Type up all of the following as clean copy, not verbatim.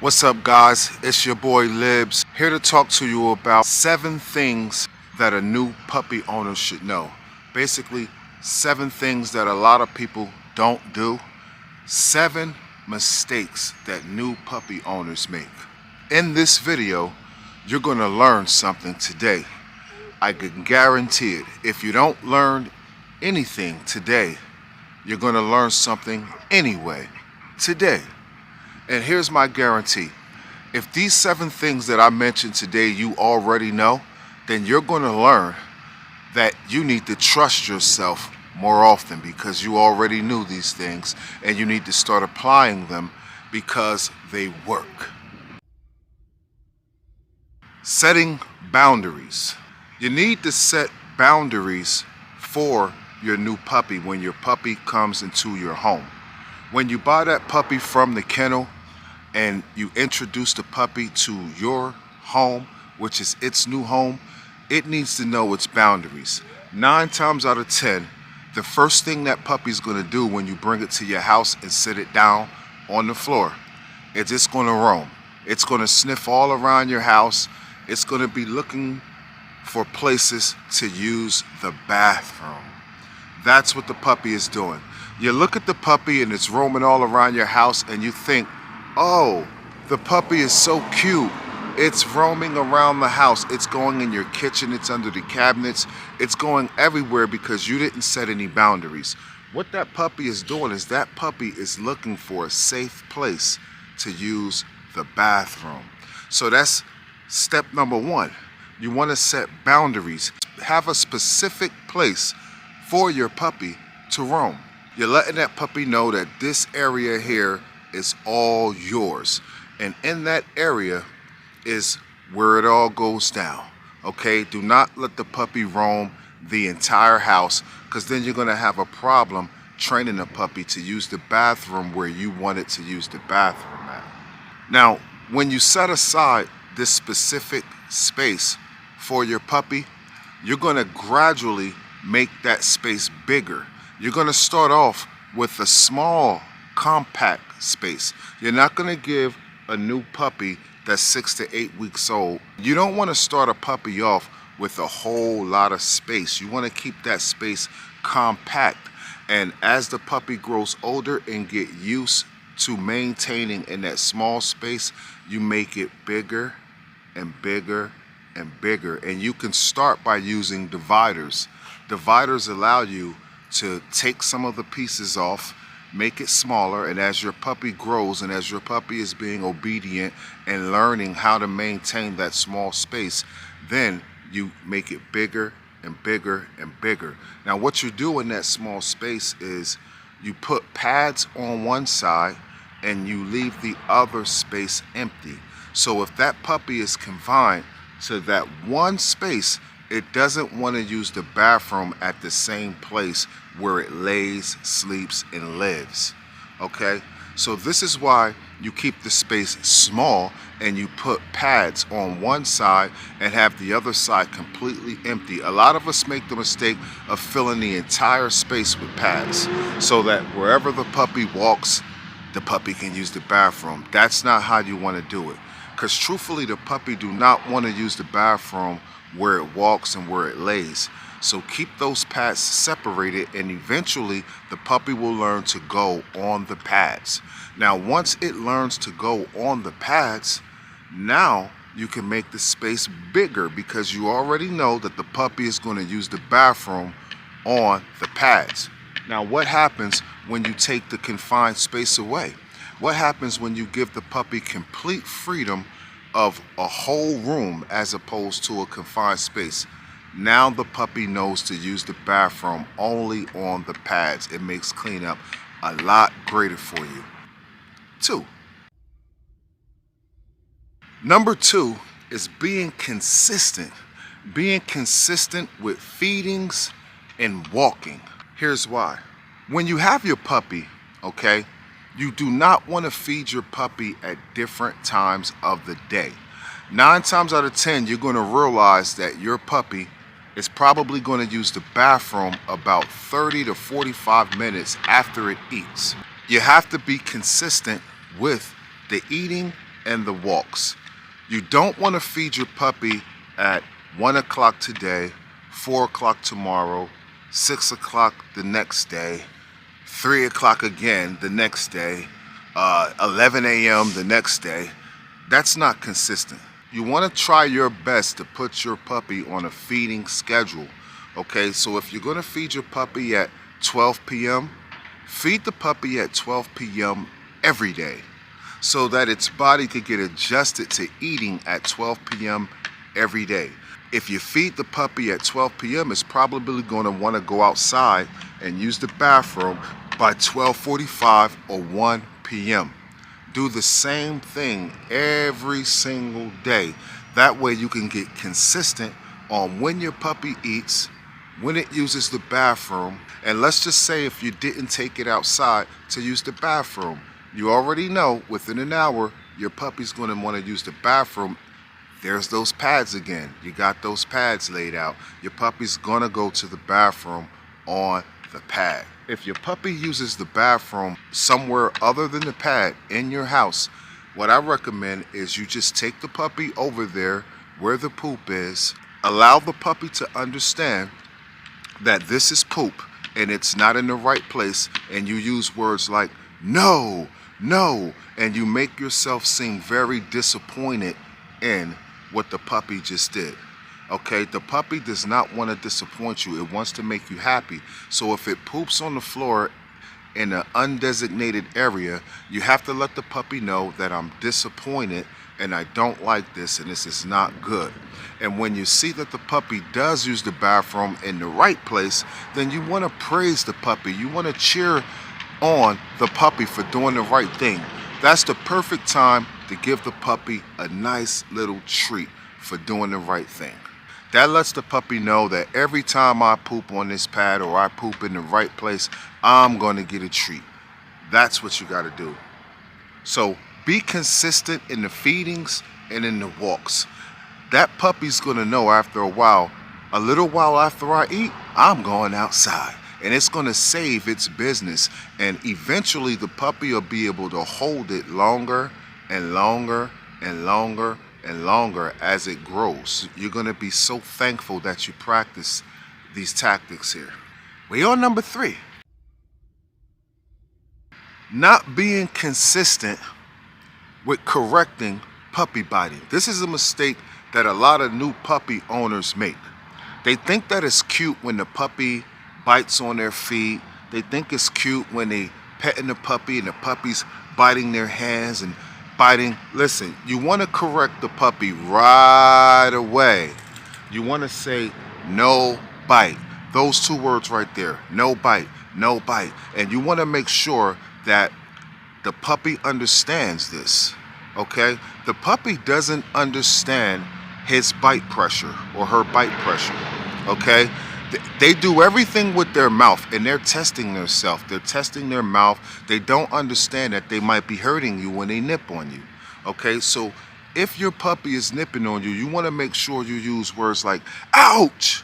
What's up, guys? It's your boy Libs, here to talk to you about 7 things that a new puppy owner should know. Basically, 7 things that a lot of people don't do. 7 mistakes that new puppy owners make. In this video, you're going to learn something today. I can guarantee it. If you don't learn anything today, you're going to learn something anyway today. And here's my guarantee. If these 7 things that I mentioned today you already know, then you're going to learn that you need to trust yourself more often because you already knew these things, and you need to start applying them because they work. Setting boundaries. You need to set boundaries for your new puppy when your puppy comes into your home. When you buy that puppy from the kennel and you introduce the puppy to your home, which is its new home, it needs to know its boundaries. 9 times out of 10, the first thing that puppy's going to do when you bring it to your house and sit it down on the floor is it's going to roam. It's going to sniff all around your house. It's going to be looking for places to use the bathroom. That's what the puppy is doing. You look at the puppy and it's roaming all around your house and you think, oh, the puppy is so cute. It's roaming around the house. It's going in your kitchen. It's under the cabinets. It's going everywhere because you didn't set any boundaries. What that puppy is doing is that puppy is looking for a safe place to use the bathroom. So that's step number 1. You want to set boundaries. Have a specific place for your puppy to roam. You're letting that puppy know that this area here is all yours. And in that area is where it all goes down. Okay? Do not let the puppy roam the entire house, because then you're going to have a problem training the puppy to use the bathroom where you want it to use the bathroom at. Now, when you set aside this specific space for your puppy, you're going to gradually make that space bigger. You're going to start off with a small, compact space. You're not going to give a new puppy that's 6 to 8 weeks old. You don't want to start a puppy off with a whole lot of space. You want to keep that space compact. And as the puppy grows older and get used to maintaining in that small space, you make it bigger and bigger and bigger. And you can start by using dividers. Dividers allow you to take some of the pieces off, make it smaller, and as your puppy grows and as your puppy is being obedient and learning how to maintain that small space, then you make it bigger and bigger and bigger. Now what you do in that small space is you put pads on one side and you leave the other space empty. So if that puppy is confined to that one space, it doesn't want to use the bathroom at the same place where it lays, sleeps, and lives. Okay? So this is why you keep the space small and you put pads on one side and have the other side completely empty. A lot of us make the mistake of filling the entire space with pads so that wherever the puppy walks, the puppy can use the bathroom. That's not how you want to do it. Because truthfully, the puppy do not want to use the bathroom where it walks and where it lays. So keep those pads separated, and eventually the puppy will learn to go on the pads. Now once it learns to go on the pads, now you can make the space bigger because you already know that the puppy is going to use the bathroom on the pads. Now what happens when you take the confined space away? What happens when you give the puppy complete freedom of a whole room as opposed to a confined space? Now the puppy knows to use the bathroom only on the pads. It makes cleanup a lot greater for you. 2. Number 2 is being consistent. Being consistent with feedings and walking. Here's why. When you have your puppy, okay, you do not want to feed your puppy at different times of the day. 9 times out of 10, you're going to realize that your puppy is probably going to use the bathroom about 30 to 45 minutes after it eats. You have to be consistent with the eating and the walks. You don't want to feed your puppy at 1 o'clock today, 4 o'clock tomorrow, 6 o'clock the next day, 3 o'clock again the next day, 11 a.m. the next day. That's not consistent. You want to try your best to put your puppy on a feeding schedule. Okay, so if you're going to feed your puppy at 12 p.m., feed the puppy at 12 p.m. every day so that its body could get adjusted to eating at 12 p.m. every day. If you feed the puppy at 12 p.m., it's probably going to want to go outside and use the bathroom by 12:45 or 1 p.m. Do the same thing every single day. That way you can get consistent on when your puppy eats, when it uses the bathroom. And let's just say if you didn't take it outside to use the bathroom, you already know within an hour your puppy's going to want to use the bathroom. There's those pads again. You got those pads laid out. Your puppy's going to go to the bathroom on the pad. If your puppy uses the bathroom somewhere other than the pad in your house, what I recommend is you just take the puppy over there where the poop is, allow the puppy to understand that this is poop and it's not in the right place, and you use words like no, no, and you make yourself seem very disappointed in what the puppy just did. Okay, the puppy does not want to disappoint you. It wants to make you happy. So if it poops on the floor in an undesignated area, you have to let the puppy know that I'm disappointed and I don't like this and this is not good. And when you see that the puppy does use the bathroom in the right place, then you want to praise the puppy. You want to cheer on the puppy for doing the right thing. That's the perfect time to give the puppy a nice little treat for doing the right thing. That lets the puppy know that every time I poop on this pad or I poop in the right place, I'm going to get a treat. That's what you got to do. So be consistent in the feedings and in the walks. That puppy's going to know after a little while after I eat, I'm going outside. And it's going to save its business. And eventually the puppy will be able to hold it longer and longer and longer and longer as it grows. You're going to be so thankful that you practice these tactics here. We on number 3. Not being consistent with correcting puppy biting. This is a mistake that a lot of new puppy owners make. They think that it's cute when the puppy bites on their feet. They think it's cute when they petting the puppy and the puppy's biting their hands and biting. Listen, you want to correct the puppy right away. You want to say no bite. Those 2 words right there, no bite, no bite. And you want to make sure that the puppy understands this, okay? The puppy doesn't understand his bite pressure or her bite pressure, okay? They do everything with their mouth and they're testing themselves. They're testing their mouth. They don't understand that they might be hurting you when they nip on you. Okay, so if your puppy is nipping on you, you want to make sure you use words like ouch,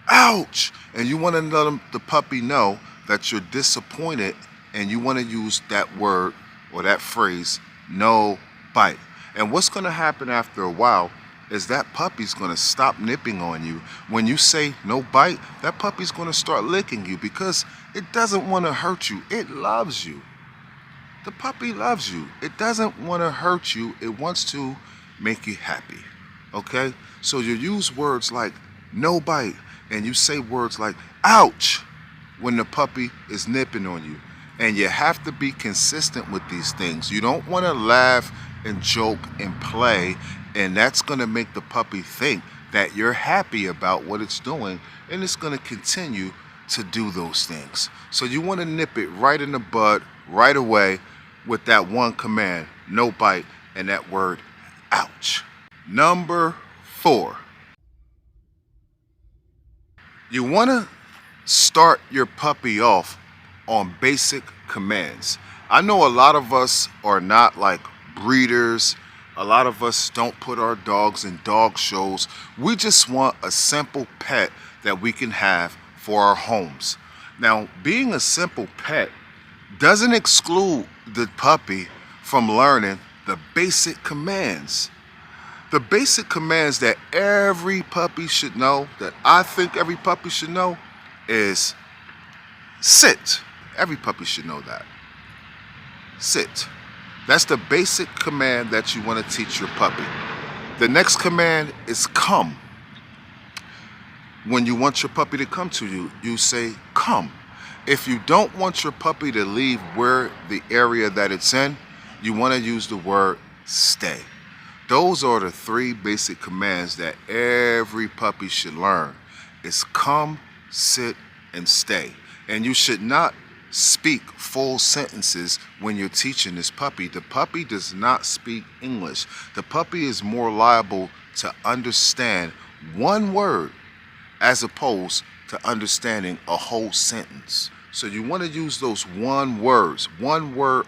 ouch. And you want to let the puppy know that you're disappointed and you want to use that word or that phrase, no bite. And what's going to happen after a while is that puppy's going to stop nipping on you. When you say no bite, that puppy's going to start licking you because it doesn't want to hurt you. It loves you. The puppy loves you. It doesn't want to hurt you. It wants to make you happy. Okay? So you use words like no bite and you say words like ouch when the puppy is nipping on you. And you have to be consistent with these things. You don't want to laugh and joke and play, and that's going to make the puppy think that you're happy about what it's doing, and it's going to continue to do those things. So you want to nip it right in the bud right away with that one command, no bite, and that word ouch. Number 4. You want to start your puppy off on basic commands. I know a lot of us are not like breeders. A lot of us don't put our dogs in dog shows. We just want a simple pet that we can have for our homes. Now, being a simple pet doesn't exclude the puppy from learning the basic commands. The basic commands that every puppy should know, that I think every puppy should know, is sit. Every puppy should know that. Sit. That's the basic command that you want to teach your puppy. The next command is come. When you want your puppy to come to you, you say come. If you don't want your puppy to leave where the area that it's in, you want to use the word stay. Those are the three basic commands that every puppy should learn. It's come, sit, and stay. And you should not speak full sentences when you're teaching this puppy. The puppy does not speak English. The puppy is more liable to understand one word as opposed to understanding a whole sentence. So you want to use those one word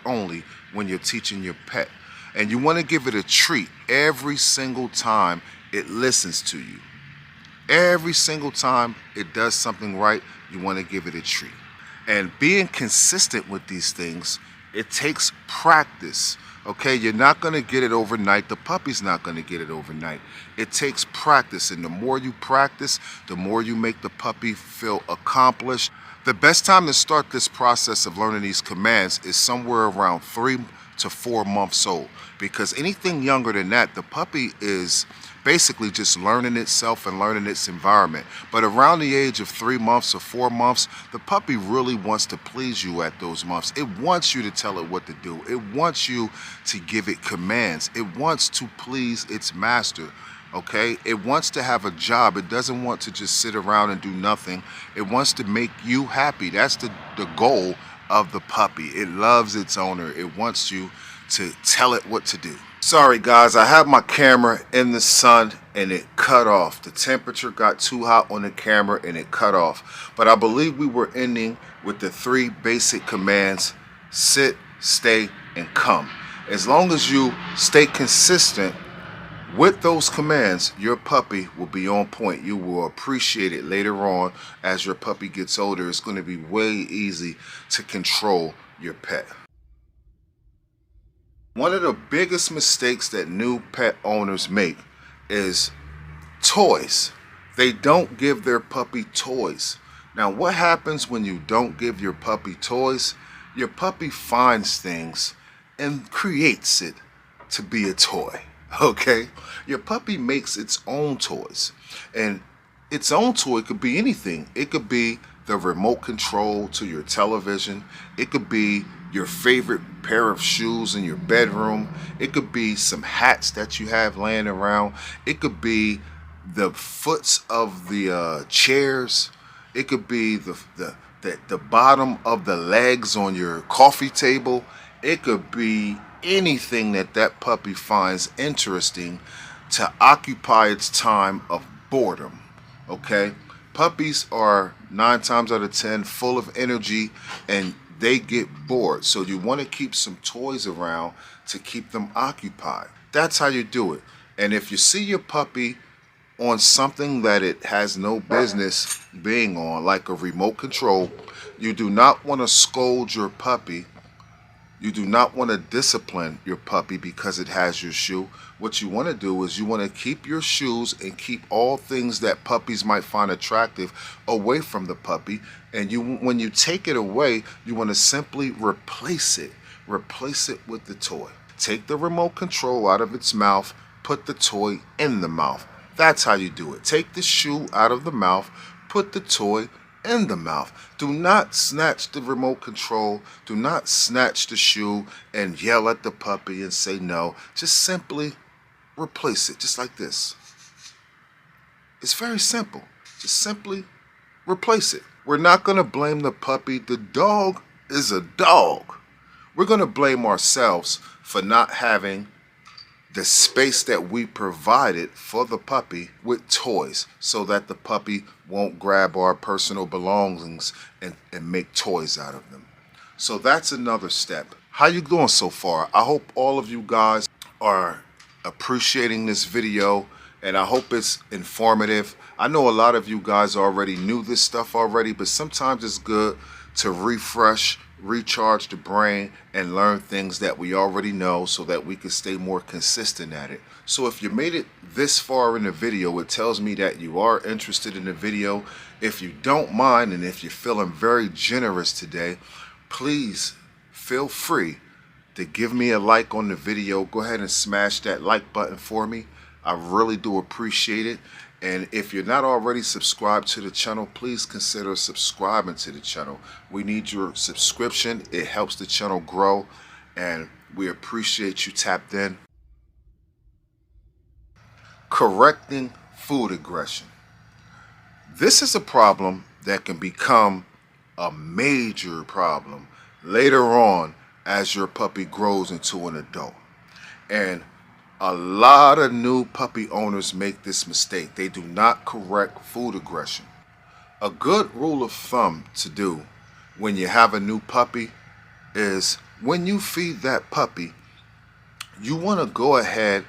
only when you're teaching your pet. And you want to give it a treat every single time it listens to you. Every single time it does something right, you want to give it a treat. And being consistent with these things, it takes practice. Okay, you're not going to get it overnight. The puppy's not going to get it overnight. It takes practice, and the more you practice, the more you make the puppy feel accomplished. The best time to start this process of learning these commands is somewhere around 3 to 4 months old, because anything younger than that, the puppy is basically just learning itself and learning its environment. But around the age of 3 months or 4 months, the puppy really wants to please you at those months. It wants you to tell it what to do. It wants you to give it commands. It wants to please its master. Okay, it wants to have a job. It doesn't want to just sit around and do nothing. It wants to make you happy. That's the goal of the puppy. It loves its owner. It wants you to tell it what to do. Sorry guys, I have my camera in the sun and it cut off. The temperature got too hot on the camera and it cut off. But I believe we were ending with the 3 basic commands: sit, stay, and come. As long as you stay consistent with those commands, your puppy will be on point. You will appreciate it later on. As your puppy gets older, it's going to be way easy to control your pet. One of the biggest mistakes that new pet owners make is toys. They don't give their puppy toys. Now, what happens when you don't give your puppy toys? Your puppy finds things and creates it to be a toy. Okay? Your puppy makes its own toys. And its own toy could be anything. It could be the remote control to your television. It could be your favorite pair of shoes in your bedroom. It could be some hats that you have laying around. It could be the foots of the chairs. It could be the bottom of the legs on your coffee table. It could be anything that puppy finds interesting to occupy its time of boredom. Okay? Puppies are 9 times out of 10 full of energy and they get bored. So you want to keep some toys around to keep them occupied. That's how you do it. And if you see your puppy on something that it has no business being on, like a remote control, you do not want to scold your puppy. You do not want to discipline your puppy because it has your shoe. What you want to do is you want to keep your shoes and keep all things that puppies might find attractive away from the puppy. And when you take it away, you want to simply replace it. Replace it with the toy. Take the remote control out of its mouth, put the toy in the mouth. That's how you do it. Take the shoe out of the mouth, put the toy in the mouth. Do not snatch the remote control. Do not snatch the shoe and yell at the puppy and say no. Just simply replace it, just like this. It's very simple. Just simply replace it. We're not going to blame the puppy. The dog is a dog. We're going to blame ourselves for not having the space that we provided for the puppy with toys, so that the puppy won't grab our personal belongings and make toys out of them. So that's another step. How you doing so far? I hope all of you guys are appreciating this video, and I hope it's informative. I know a lot of you guys already knew this stuff already, but sometimes it's good to refresh recharge the brain, and learn things that we already know so that we can stay more consistent at it. So if you made it this far in the video, it tells me that you are interested in the video. If you don't mind, and if you're feeling very generous today, please feel free to give me a like on the video. Go ahead and smash that like button for me. I really do appreciate it. And if you're not already subscribed to the channel, please consider subscribing to the channel. We need your subscription. It helps the channel grow, and we appreciate you tapped in. Correcting food aggression. This is a problem that can become a major problem later on as your puppy grows into an adult. And a lot of new puppy owners make this mistake. They do not correct food aggression. A good rule of thumb to do when you have a new puppy is when you feed that puppy, you want to go ahead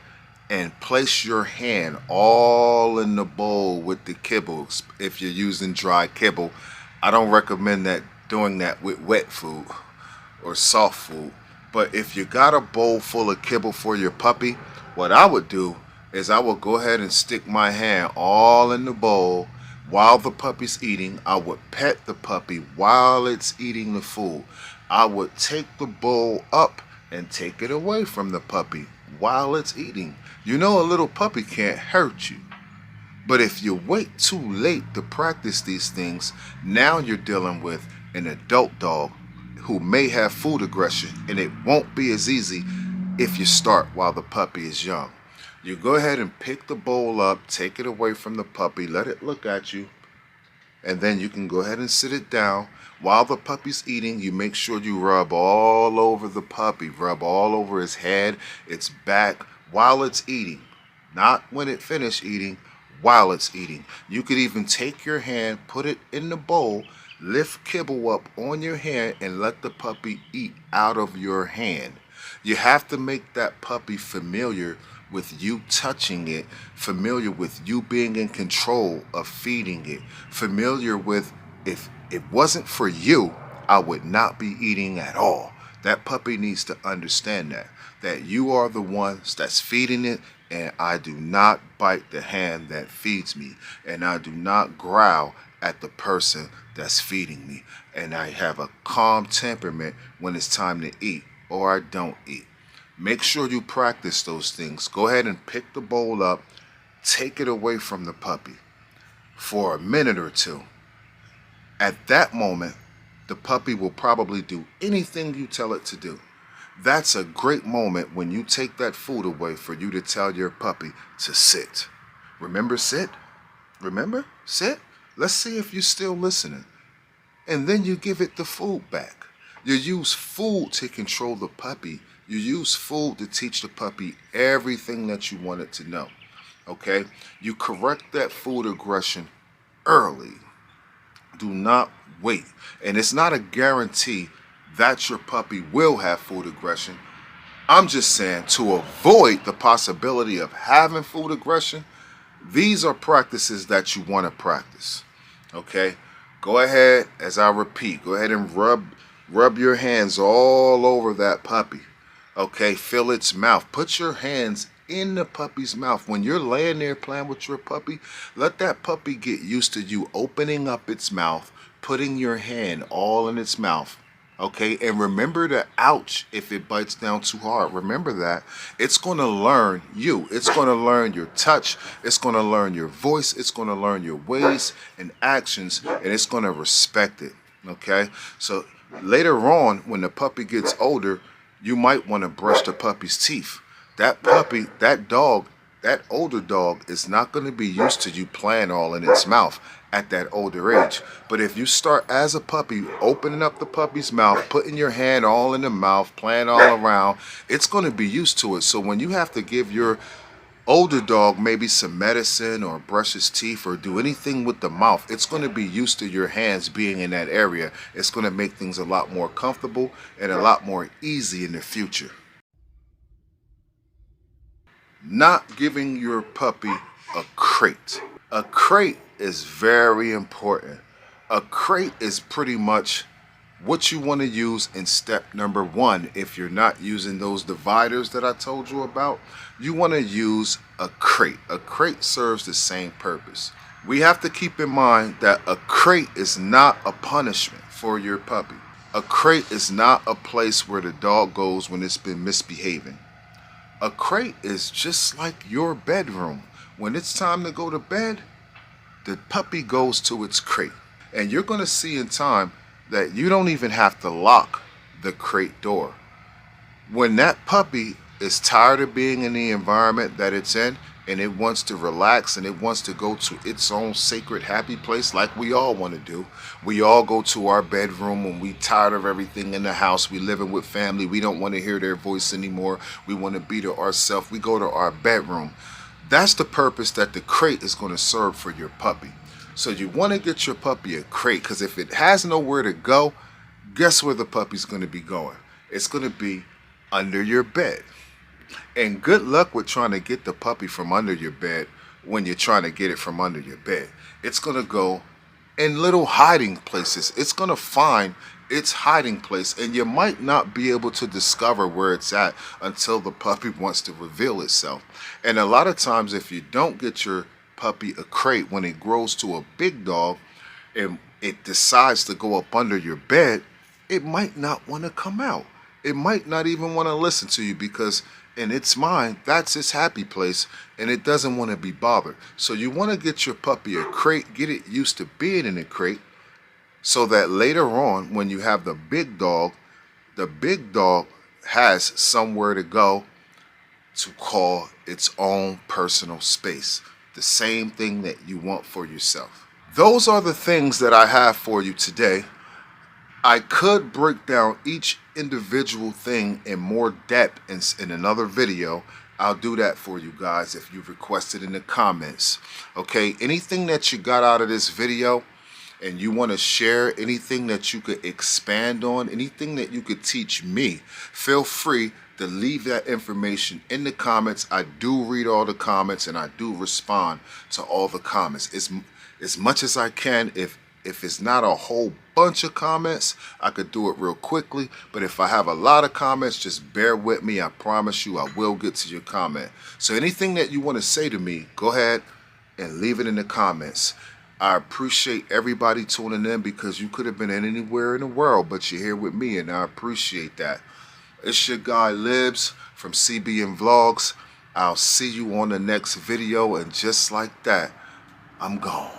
and place your hand all in the bowl with the kibble. If you're using dry kibble, I don't recommend doing that with wet food or soft food. But if you got a bowl full of kibble for your puppy, what I would do is I would go ahead and stick my hand all in the bowl while the puppy's eating. I would pet the puppy while it's eating the food. I would take the bowl up and take it away from the puppy while it's eating. You know, a little puppy can't hurt you. But if you wait too late to practice these things, now you're dealing with an adult dog who may have food aggression, and it won't be as easy if you start while the puppy is young. You go ahead and pick the bowl up, take it away from the puppy, let it look at you, and then you can go ahead and sit it down. While the puppy's eating, you make sure you rub all over the puppy, rub all over his head, its back, while it's eating. Not when it finished eating, while it's eating. You could even take your hand, put it in the bowl, lift kibble up on your hand, and let the puppy eat out of your hand. You have to make that puppy familiar with you touching it, familiar with you being in control of feeding it, familiar with, if it wasn't for you, I would not be eating at all. That puppy needs to understand that you are the ones that's feeding it, and I do not bite the hand that feeds me, and I do not growl at the person that's feeding me, and I have a calm temperament when it's time to eat, or I don't eat. Make sure you practice those things. Go ahead and pick the bowl up, take it away from the puppy for a minute or two. At that moment, the puppy will probably do anything you tell it to do. That's a great moment when you take that food away for you to tell your puppy to sit. Remember, sit? Remember, sit? Let's see if you're still listening. And then you give it the food back. You use food to control the puppy. You use food to teach the puppy everything that you want it to know. Okay? You correct that food aggression early. Do not wait. And it's not a guarantee that your puppy will have food aggression. I'm just saying, to avoid the possibility of having food aggression, these are practices that you want to practice. Okay? Go ahead, as I repeat, go ahead and rub your hands all over that puppy. Okay? Feel its mouth. Put your hands in the puppy's mouth. When you're laying there playing with your puppy, let that puppy get used to you opening up its mouth, putting your hand all in its mouth. Okay, and remember to ouch if it bites down too hard. Remember that. It's going to learn you. It's going to learn your touch. It's going to learn your voice. It's going to learn your ways and actions, and it's going to respect it. Okay, so later on, when the puppy gets older, you might want to brush the puppy's teeth. That puppy, that dog, that older dog is not going to be used to you playing all in its mouth at that older age. But if you start as a puppy, opening up the puppy's mouth, putting your hand all in the mouth, playing all around, it's going to be used to it. So when you have to give your older dog maybe some medicine or brush his teeth or do anything with the mouth, it's going to be used to your hands being in that area. It's going to make things a lot more comfortable and a lot more easy in the future. Not giving your puppy a crate. A crate is very important. A crate is pretty much what you want to use in step number 1. If you're not using those dividers that I told you about, you want to use a crate. A crate serves the same purpose. We have to keep in mind that a crate is not a punishment for your puppy. A crate is not a place where the dog goes when it's been misbehaving. A crate is just like your bedroom. When it's time to go to bed, the puppy goes to its crate. And you're going to see in time that you don't even have to lock the crate door. When that puppy is tired of being in the environment that it's in and it wants to relax and it wants to go to its own sacred happy place like we all want to do. We all go to our bedroom when we tired of everything in the house. We living with family. We don't want to hear their voice anymore. We want to be to ourselves. We go to our bedroom. That's the purpose that the crate is going to serve for your puppy. So you want to get your puppy a crate, because if it has nowhere to go, guess where the puppy's going to be going? It's going to be under your bed. And good luck with trying to get the puppy from under your bed when you're trying to get it from under your bed. It's going to go in little hiding places. It's going to find its hiding place, and you might not be able to discover where it's at until the puppy wants to reveal itself. And a lot of times, if you don't get your puppy a crate, when it grows to a big dog and it decides to go up under your bed, it might not want to come out. It might not even want to listen to you, because in its mind, that's its happy place, and it doesn't want to be bothered. So you want to get your puppy a crate, get it used to being in a crate, so that later on when you have the big dog has somewhere to go to call its own personal space. The same thing that you want for yourself. Those are the things that I have for you today. I could break down each individual thing in more depth in another video. I'll do that for you guys if you request it in the comments. Okay, anything that you got out of this video and you want to share, anything that you could expand on, anything that you could teach me, feel free to leave that information in the comments. I do read all the comments and I do respond to all the comments as much as I can. If it's not a whole bunch of comments, I could do it real quickly, but if I have a lot of comments, just bear with me. I promise you I will get to your comment. So anything that you want to say to me, go ahead and leave it in the comments. I appreciate everybody tuning in, because you could have been anywhere in the world, but you're here with me, and I appreciate that. It's your guy Libs from CBN Vlogs. I'll see you on the next video, and just like that, I'm gone.